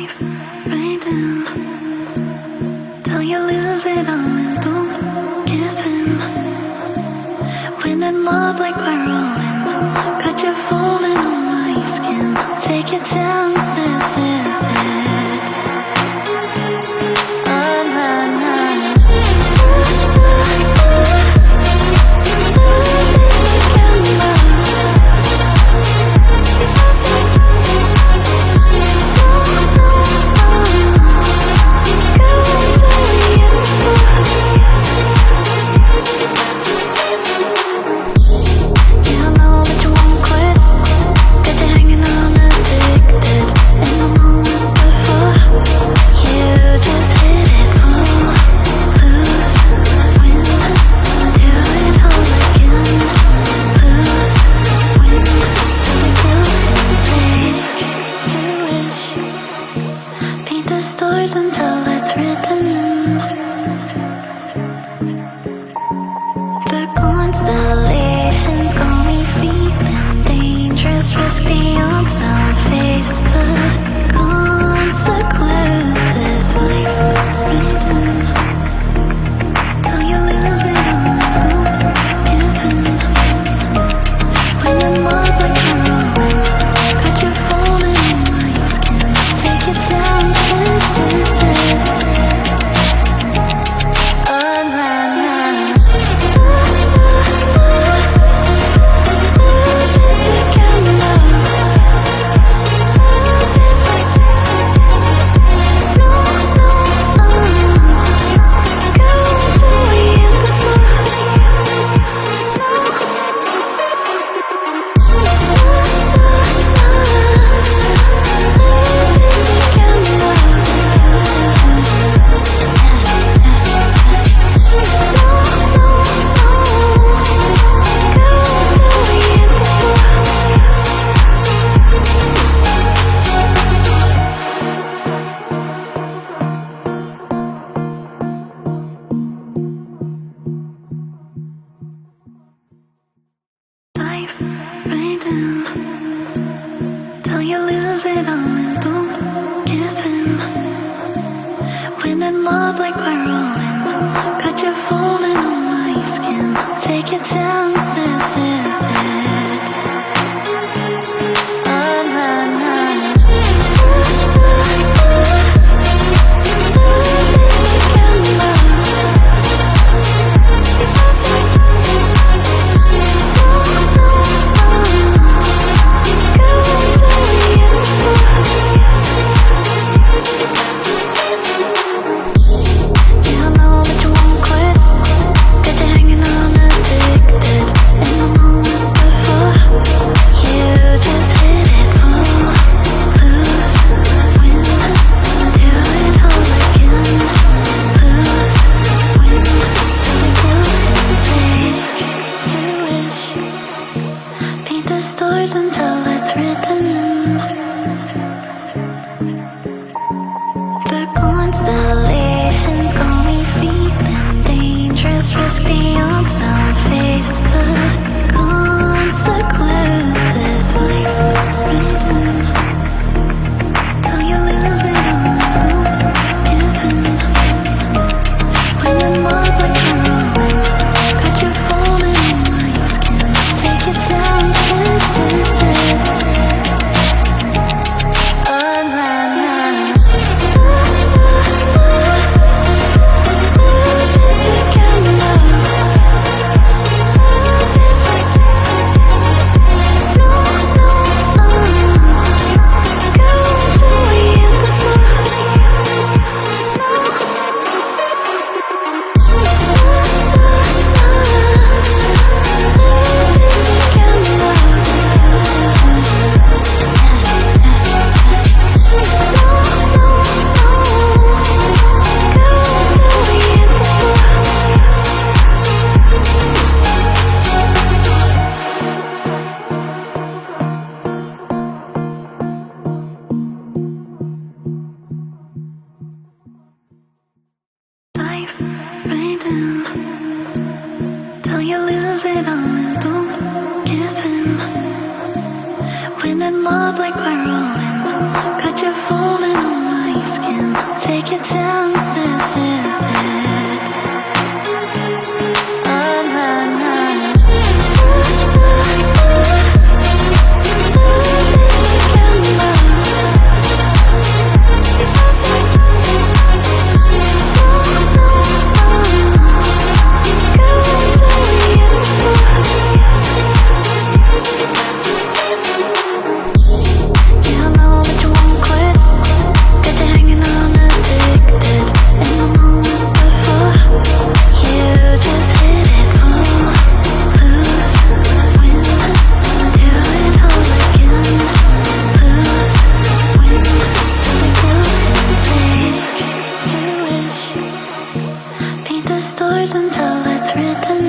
Dive right in till you lose it all and don't give in. When in love like we're rolling, got you falling on my skin. Take your chance, this is it. Oh, nah, nah. Until it's written in the constellations, call me feeling dangerous, risky on some face the consequences. Life written till you lose it all and don't give in. When in love like we're rolling, got you falling on my skin. Take your chance. This is it. Oh, nah, nah. Second love. No, no, go till we end the dive right in till you lose it all and don't give in. When in love like we're rolling, got you falling on my skin. Take your chance, this is it. Oh, nah, nah. Second love. Until it's written in the constellations, call me feeling dangerous, risky on some face the consequences. Life written till you lose it all and don't give in. When in love like we're rolling, got you falling on my skin. Take your chance. This is it. Oh, nah, nah. Second love. No, no, go till we end the dive right in till you lose it all and don't give in. When in love like we're rolling, got you falling on my a chance, this is it. Oh, nah, nah. Until it's written.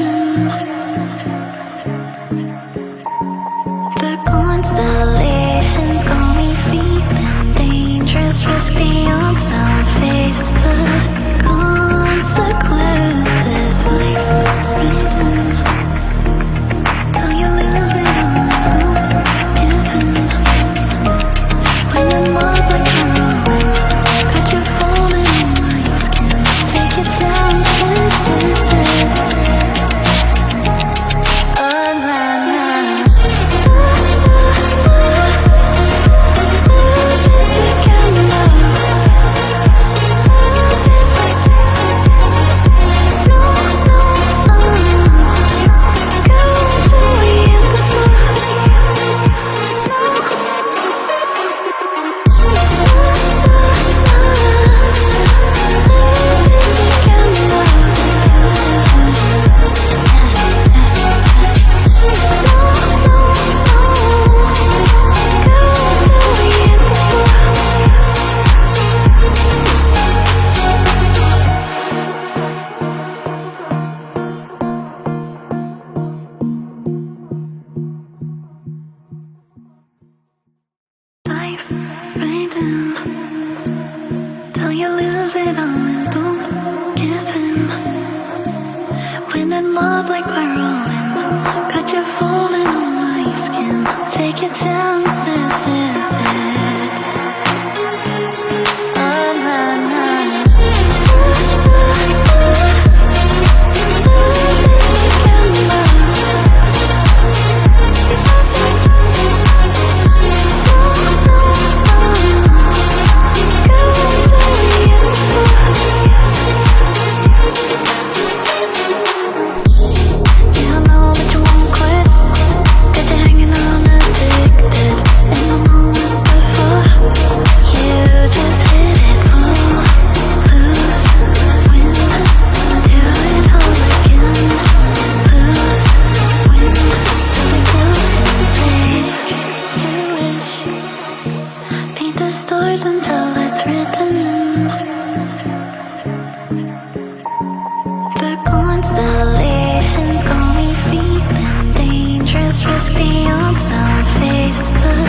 The constellations call me feeling dangerous, risky on some face the consequences. Life written till you lose it all and don't give in. When in love like a rolling, got you falling on my skin. Take a chance. This is it. Oh, nah, nah. This again, love. No, no, go till we hit the floor. This again, love. Life written till you lose it all and don't give in. When in love like we're rolling, got you falling on my skin. Take a chance, this is it. Oh, nah, nah. This again, love. Until it's written. The constellations call me feeling dangerous, risky on some face the